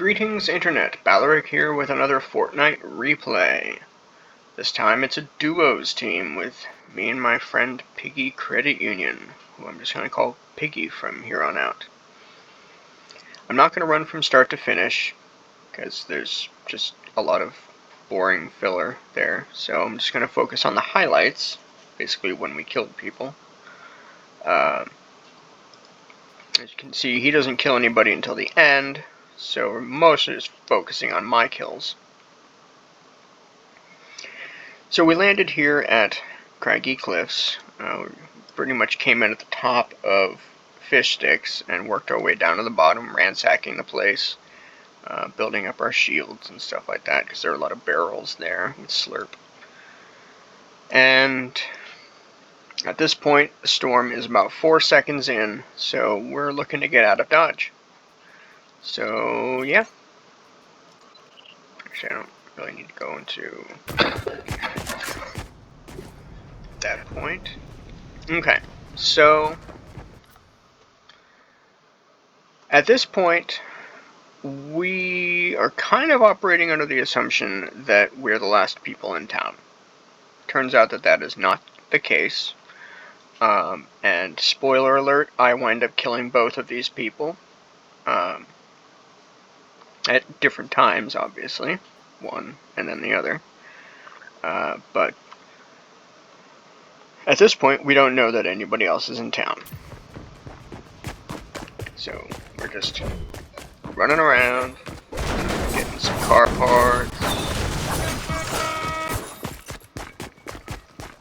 Greetings Internet, Ballaric here with another Fortnite replay. This time it's a duos team with me and my friend Piggy Credit Union, who I'm just going to call Piggy from here on out. I'm not going to run from start to finish, because there's just a lot of boring filler there, so I'm just going to focus on the highlights, basically when we killed people. As you can see, he doesn't kill anybody until the end, so we're mostly just focusing on my kills. So we landed here at Craggy Cliffs. We pretty much came in at the top of Fish Sticks and worked our way down to the bottom, ransacking the place, building up our shields and stuff like that, because there are a lot of barrels there with Slurp. And at this point, the storm is about 4 seconds in, so we're looking to get out of Dodge. So, yeah. Actually, I don't really need to go into that point. Okay, so at this point, we are kind of operating under the assumption that we're the last people in town. Turns out that that is not the case. And spoiler alert, I wind up killing both of these people. At different times, obviously. One and then the other. But at this point, we don't know that anybody else is in town. So, we're just running around, getting some car parts.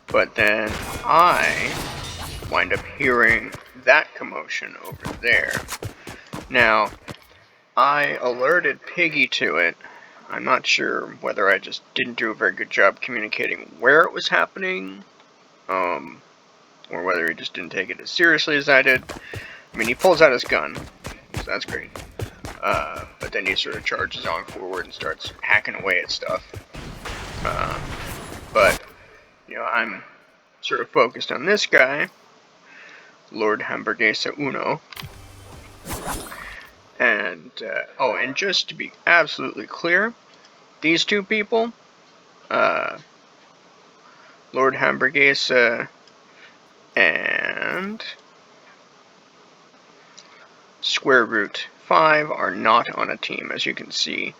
But then I wind up hearing that commotion over there. Now, I alerted Piggy to it. I'm not sure whether I just didn't do a very good job communicating where it was happening, or whether he just didn't take it as seriously as I did. I mean, he pulls out his gun, so that's great. But then he sort of charges on forward and starts hacking away at stuff. But, you know, I'm sort of focused on this guy, Lord Hamburguesa Uno. And, and just to be absolutely clear, these two people, Lord Hamburguesa and Square Root 5 are not on a team. As you can see,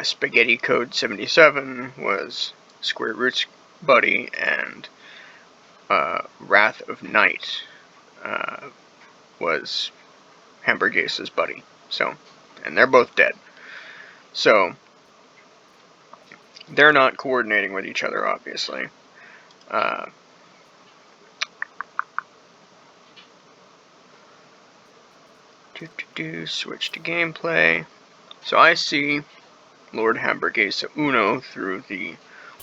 Spaghetti Code 77 was Square Root's buddy, and Wrath of Night was Hamburguesa's buddy. So, and they're both dead. So, they're not coordinating with each other, obviously. Switch to gameplay. So I see Lord Hamburguesa Uno through the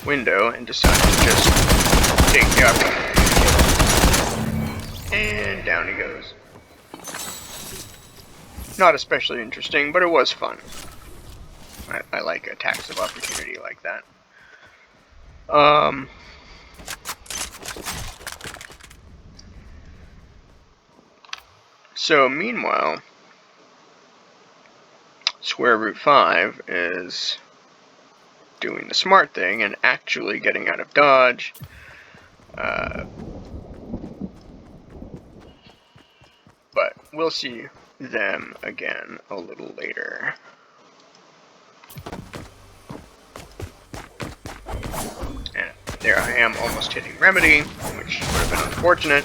window and decide to just take the opportunity. And down he goes. Not especially interesting, but it was fun. I like attacks of opportunity like that. So meanwhile, Square Root 5 is doing the smart thing and actually getting out of Dodge. But we'll see them again a little later. And there I am, almost hitting Remedy, which would have been unfortunate.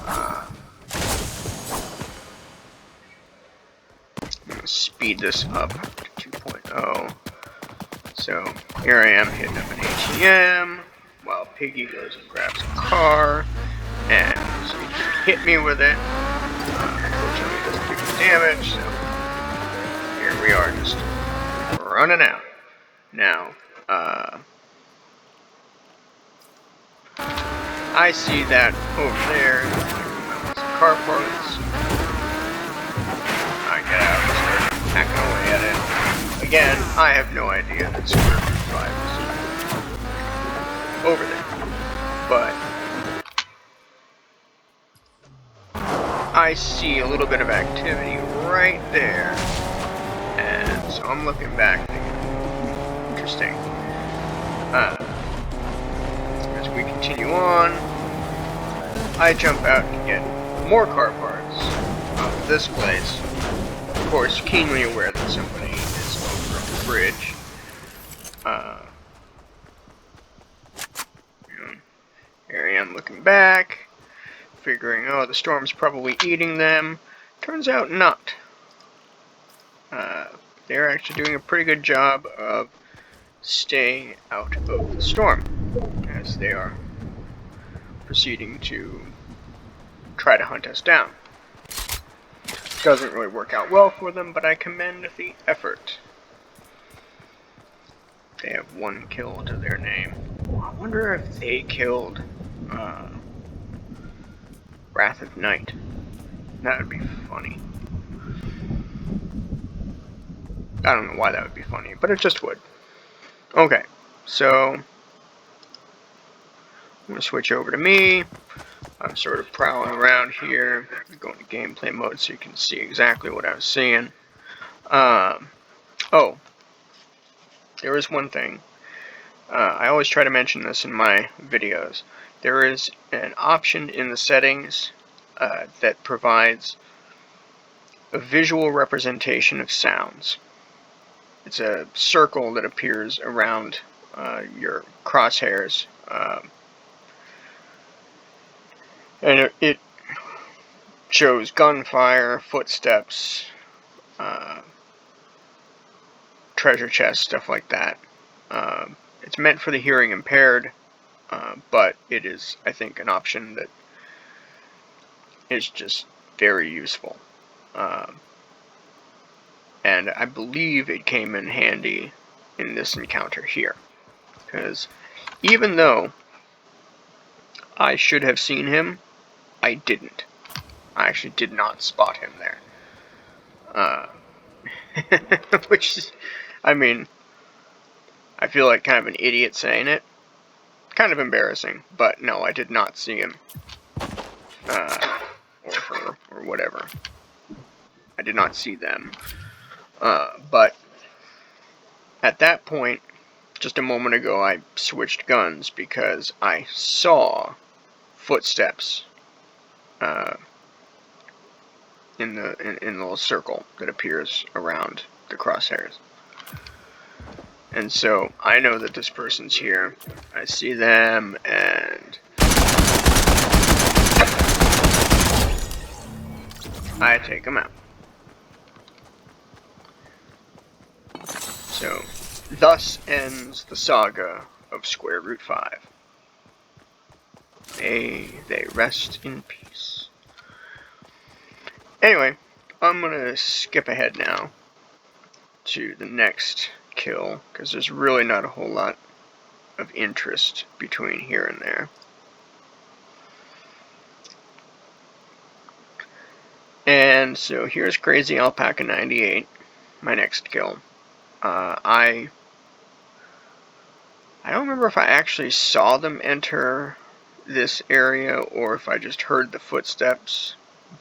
I'm going to speed this up to 2.0. So here I am hitting up an ATM, while Piggy goes and grabs a car, and so he can hit me with it. Unfortunately, it doesn't do any damage, so here we are, just running out. Now, I see that over there, some car parts. I get out and start hacking away at it. Again, I have no idea that Square Root 5 is over there, but I see a little bit of activity right there. And so I'm looking back thinking, interesting. As we continue on, I jump out to get more car parts out of this place. Of course, keenly aware that somebody is over the bridge. Here I am looking back, figuring, oh, the storm's probably eating them. Turns out not. They're actually doing a pretty good job of staying out of the storm, as they are proceeding to try to hunt us down. Doesn't really work out well for them, but I commend the effort. They have 1 kill to their name. I wonder if they killed Wrath of Night. That would be funny. I don't know why that would be funny, but it just would. Okay, so I'm going to switch over to me. I'm sort of prowling around here. Go into gameplay mode so you can see exactly what I was seeing. Oh, there is one thing. I always try to mention this in my videos. There is an option in the settings that provides a visual representation of sounds. It's a circle that appears around your crosshairs. And it shows gunfire, footsteps, treasure chests, stuff like that. It's meant for the hearing impaired, but it is, I think, an option that is just very useful. And I believe it came in handy in this encounter here. Because even though I should have seen him, I didn't. I actually did not spot him there. Which is, I mean, I feel like kind of an idiot saying it. Kind of embarrassing, but no, I did not see him. Or her, or whatever. I did not see them. But at that point, just a moment ago, I switched guns because I saw footsteps in the little circle that appears around the crosshairs. And so I know that this person's here. I see them, and I take them out. So, thus ends the saga of Square Root 5. May they rest in peace. Anyway, I'm gonna skip ahead now to the next kill, because there's really not a whole lot of interest between here and there. And so here's Crazy Alpaca 98, my next kill. I don't remember if I actually saw them enter this area or if I just heard the footsteps,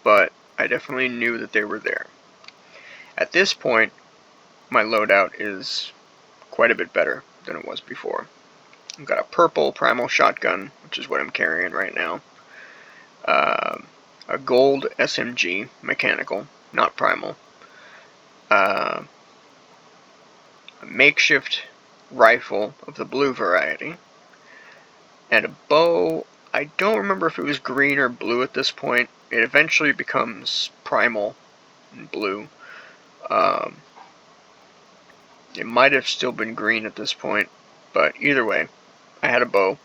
but I definitely knew that they were there. At this point, my loadout is quite a bit better than it was before. I've got a purple primal shotgun, which is what I'm carrying right now. A gold SMG, mechanical, not primal. A makeshift rifle of the blue variety. And a bow. I don't remember if it was green or blue at this point. It eventually becomes primal and blue. It might have still been green at this point, but either way, I had a bow,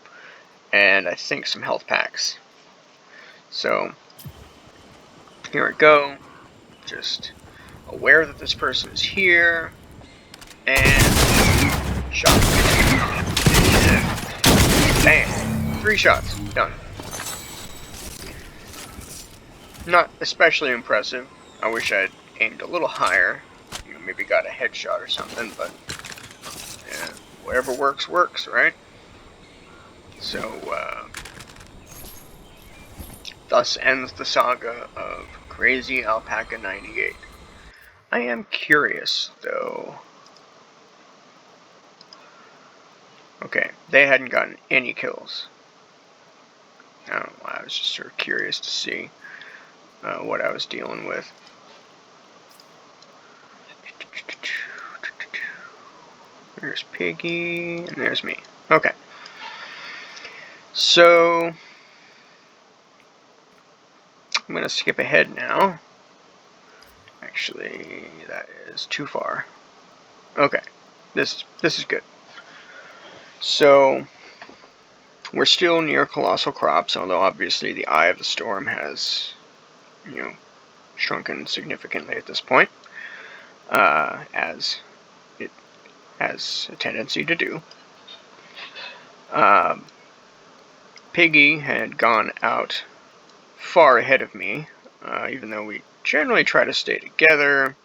and I think some health packs. So, here we go. Just aware that this person is here, and shot. Bam! 3 shots. Done. Not especially impressive. I wish I'd aimed a little higher. You know, maybe got a headshot or something, but yeah, whatever works, works, right? So, thus ends the saga of Crazy Alpaca 98. I am curious, though. Okay, they hadn't gotten any kills. I don't know why, I was just sort of curious to see what I was dealing with. There's Piggy, and there's me. Okay. So, I'm going to skip ahead now. Actually, that is too far. Okay, this is good. So, we're still near Colossal Crops, although obviously the eye of the storm has, shrunken significantly at this point, as it has a tendency to do. Piggy had gone out far ahead of me, even though we generally try to stay together.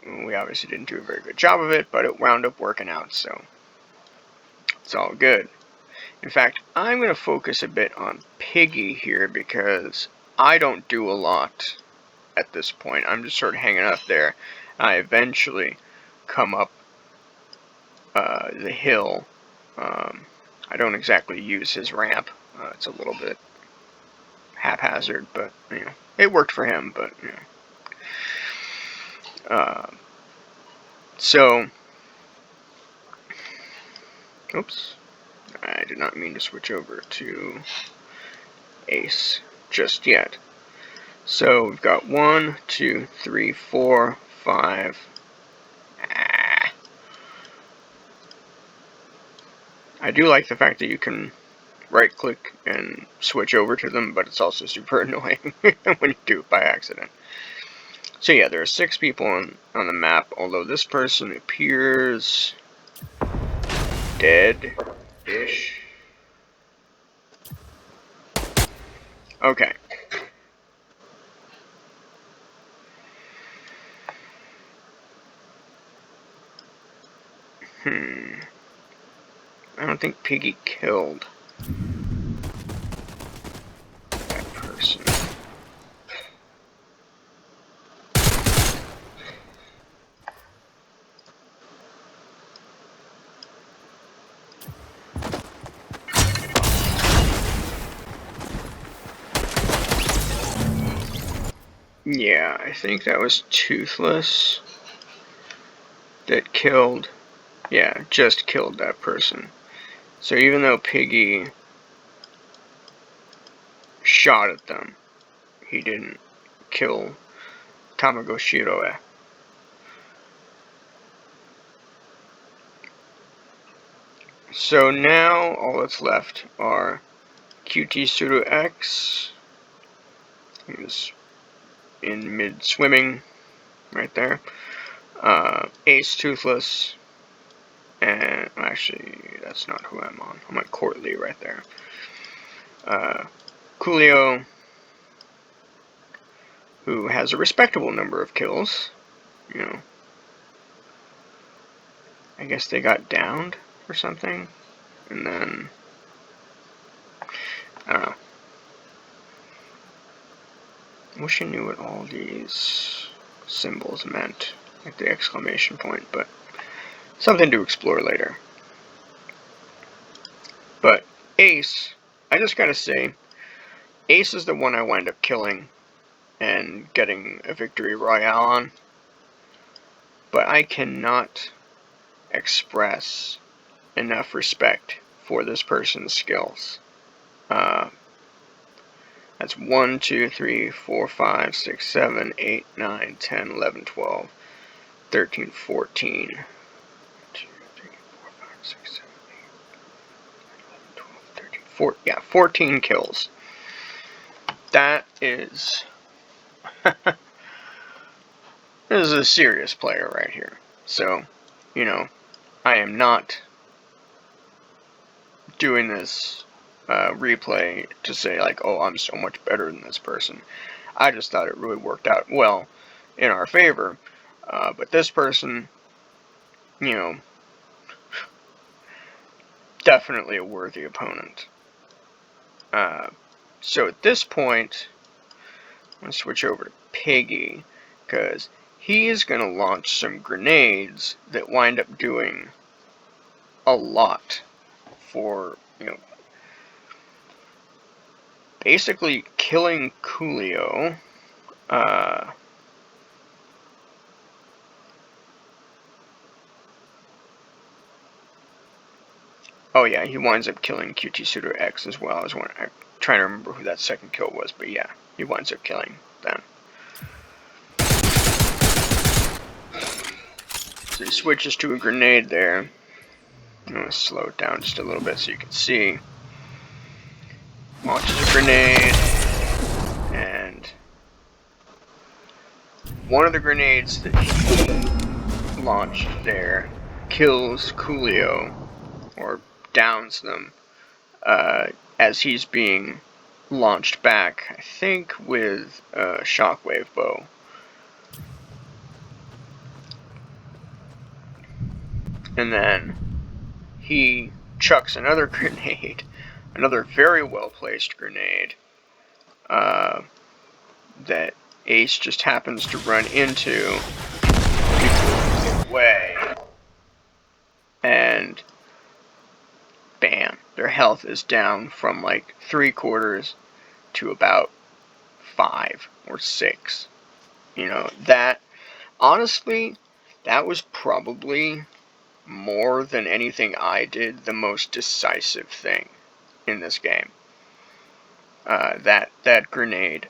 We obviously didn't do a very good job of it, but it wound up working out, so it's all good. In fact, I'm going to focus a bit on Piggy here because I don't do a lot at this point. I'm just sort of hanging up there. I eventually come up the hill. I don't exactly use his ramp. It's a little bit haphazard, but it worked for him. But so, oops, I did not mean to switch over to Ace just yet. So we've got 1, 2, 3, 4, 5. I do like the fact that you can right click and switch over to them, but it's also super annoying when you do it by accident. So yeah, there are 6 people on the map, although this person appears dead-ish. Okay. I don't think Piggy killed that person. Yeah, I think that was Toothless that killed, yeah, just killed that person. So even though Piggy shot at them, he didn't kill Tamagoshiroe. So now all that's left are qtsurux, who's in mid swimming right there, Ace Toothless, and actually that's not who I'm on. I'm on Courtly right there. Coolio, who has a respectable number of kills. I guess they got downed or something, and then I don't know. I wish I knew what all these symbols meant, like the exclamation point, but something to explore later. But Ace, I just gotta say, Ace is the one I wind up killing and getting a Victory Royale on. But I cannot express enough respect for this person's skills. That's 1, 2, 3, 4, 5, 6, 7, 8, 9, 10, 11, 12, 13, 14. 1, 2, 3, 4, 5, 6, 7, 8, 9, 11, 12, 13, 14. Yeah, 14 kills. That is... This is a serious player right here. So, I am not doing this replay to say, like, oh, I'm so much better than this person. I just thought it really worked out well in our favor. But this person, definitely a worthy opponent. So at this point, I'm going to switch over to Piggy, because he is going to launch some grenades that wind up doing a lot for, basically killing Coolio. Oh yeah, he winds up killing qtsurux as well. I'm trying to remember who that second kill was, but yeah, he winds up killing them. So he switches to a grenade there. I'm going to slow it down just a little bit so you can see. Launches a grenade, and one of the grenades that he launched there kills Coolio, or downs them, as he's being launched back, I think with a shockwave bow. And then he chucks another grenade, another very well placed grenade, that Ace just happens to run into before he gets away. And bam, their health is down from like 3/4 to about 5 or 6. That, honestly, that was probably, more than anything I did, the most decisive thing in this game. That grenade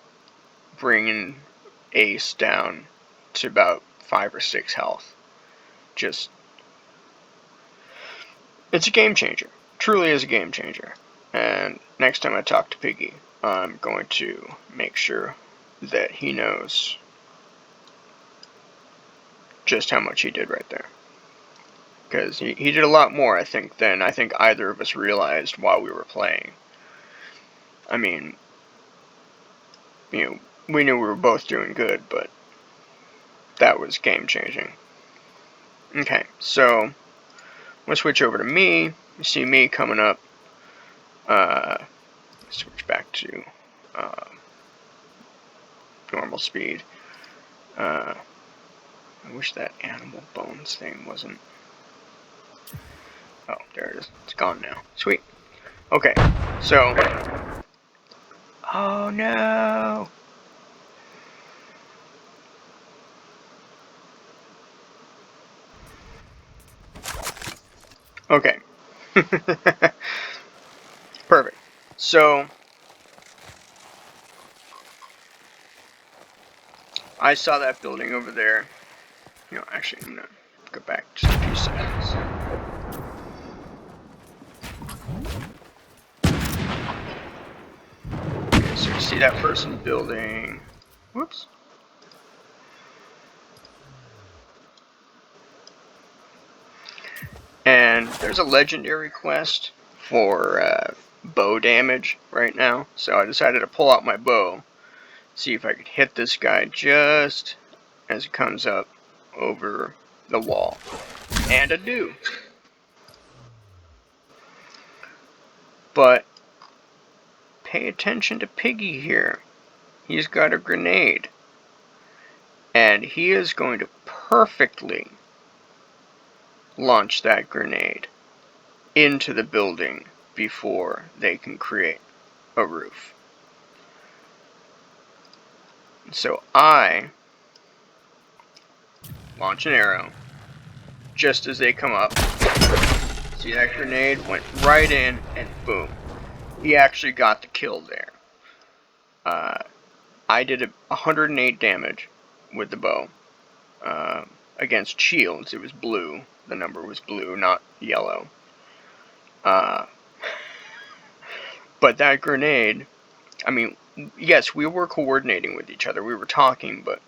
bringing Ace down to about 5 or 6 health. Just, it's a game changer. Truly is a game changer. And next time I talk to Piggy, I'm going to make sure that he knows just how much he did right there. Because he did a lot more, I think, than I think either of us realized while we were playing. I mean, we knew we were both doing good, but that was game changing. Okay, so I'm going to switch over to me. You see me coming up. Switch back to normal speed. I wish that animal bones thing wasn't... Oh, there it is. It's gone now. Sweet. Okay, so... Oh no! Okay. Perfect. So... I saw that building over there. Actually, I'm gonna go back just a few seconds. Okay, so you see that person building. Whoops. And there's a legendary quest for bow damage right now, so I decided to pull out my bow, see if I could hit this guy just as it comes up over the wall. And I do. But pay attention to Piggy here. He's got a grenade. And he is going to perfectly launch that grenade into the building before they can create a roof. So I launch an arrow just as they come up. See, that grenade went right in and boom. He actually got the kill there. I did 108 damage with the bow. Against shields, it was blue. The number was blue, not yellow. But that grenade, I mean, yes, we were coordinating with each other. We were talking, but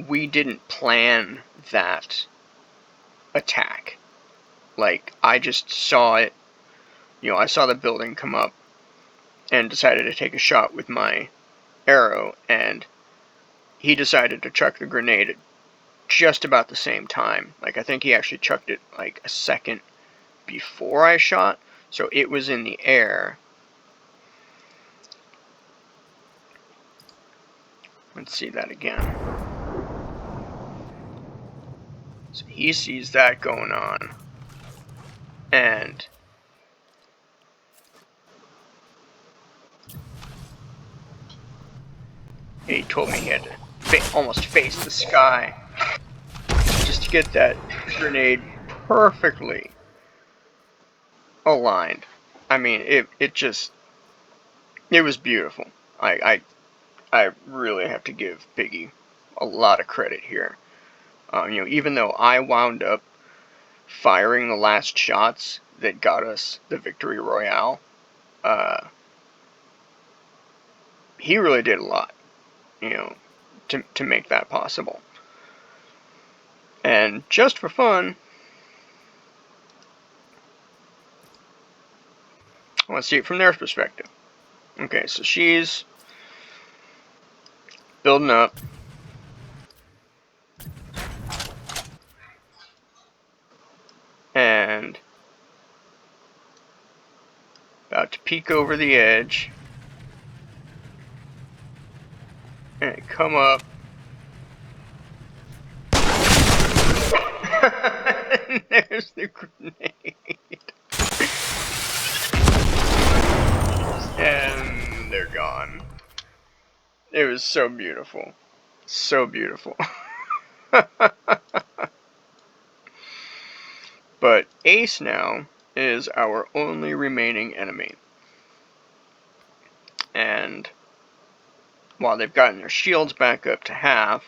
we didn't plan that attack. Like, I just saw it. I saw the building come up and decided to take a shot with my arrow, and he decided to chuck the grenade at just about the same time. Like, I think he actually chucked it like a second before I shot, so it was in the air. Let's see that again. So he sees that going on, and he told me he had to almost face the sky just to get that grenade perfectly aligned. I mean, it was beautiful. I really have to give Piggy a lot of credit here. Even though I wound up firing the last shots that got us the Victory Royale, he really did a lot, to make that possible. And just for fun, I want to see it from their perspective. Okay, so she's building up. And about to peek over the edge. And come up. And there's the grenade. And they're gone. It was so beautiful. So beautiful. But Ace now is our only remaining enemy. And while they've gotten their shields back up to half,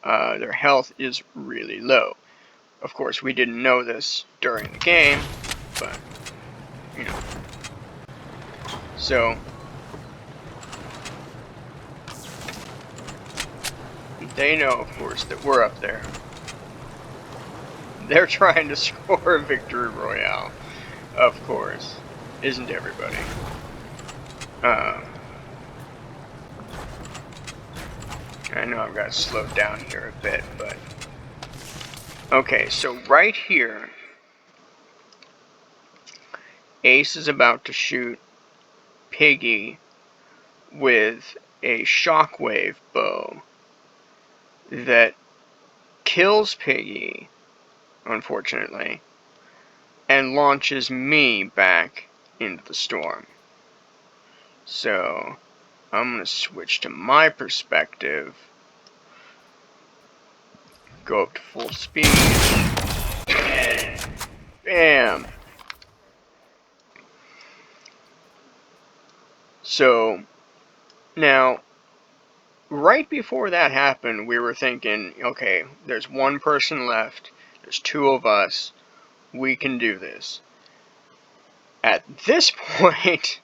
their health is really low. Of course, we didn't know this during the game, but, So, they know, of course, that we're up there. They're trying to score a Victory Royale, of course. Isn't everybody? I know I've got to slow down here a bit, but... Okay, so right here, Ace is about to shoot Piggy with a shockwave bow that kills Piggy, unfortunately, and launches me back into the storm. So, I'm going to switch to my perspective, go up to full speed, and bam! So, now, right before that happened, we were thinking, okay, there's one person left, there's two of us, we can do this. At this point,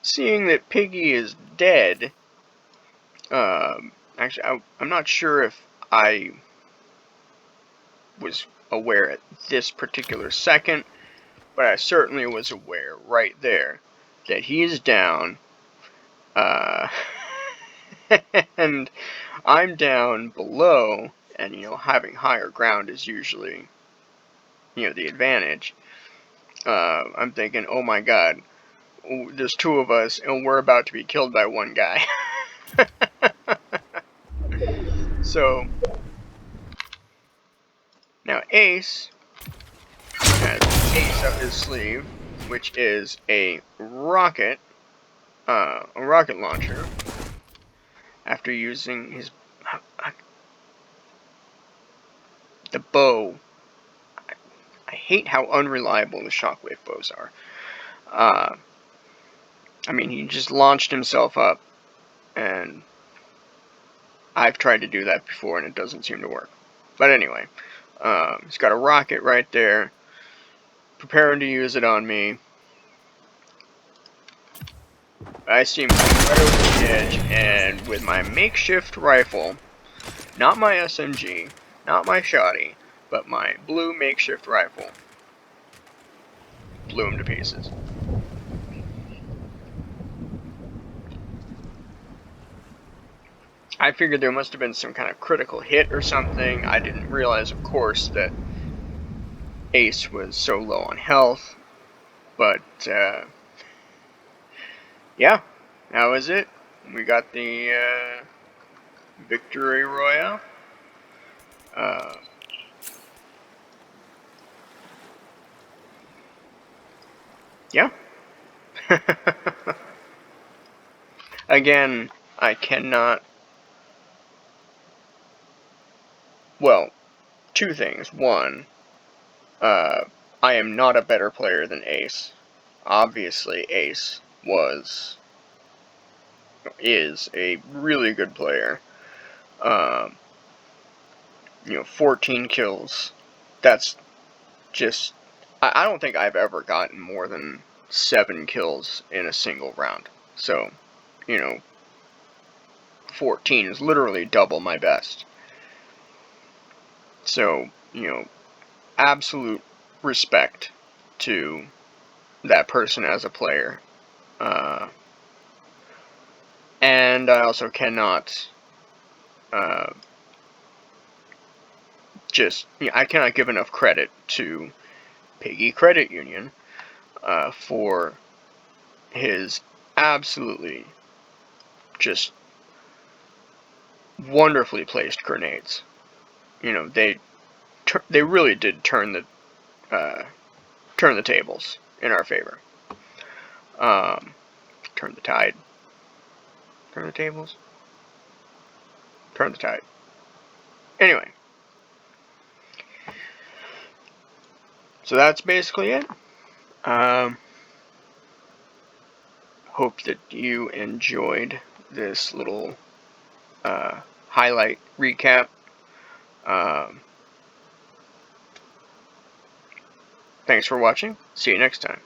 seeing that Piggy is dead, actually, I'm not sure if I was aware at this particular second, but I certainly was aware right there that he is down, and I'm down below, and, having higher ground is usually, the advantage. I'm thinking, oh my god, there's two of us, and we're about to be killed by one guy. So, now Ace has Ace up his sleeve, which is a rocket launcher. After using his the bow, I hate how unreliable the shockwave bows are. I mean, he just launched himself up, and I've tried to do that before, and it doesn't seem to work. But anyway, he's got a rocket right there, preparing to use it on me. I see him right over the edge, and with my makeshift rifle, not my SMG, not my shoddy, but my blue makeshift rifle, blew him to pieces. I figured there must have been some kind of critical hit or something. I didn't realize, of course, that Ace was so low on health. But, yeah, that was it. We got the Victory Royale. yeah. Again, I cannot. Well, two things. One, I am not a better player than Ace. Obviously, Ace is a really good player. Um, 14 kills. That's just. I don't think I've ever gotten more than 7 kills in a single round. So, 14 is literally double my best. So, absolute respect to that person as a player. And I also cannot I cannot give enough credit to Piggy Credit Union for his absolutely just wonderfully placed grenades. They really did turn the tables in our favor. Turn the tide. Turn the tables. Turn the tide. Anyway, so that's basically it. Hope that you enjoyed this little highlight recap. Thanks for watching. See you next time.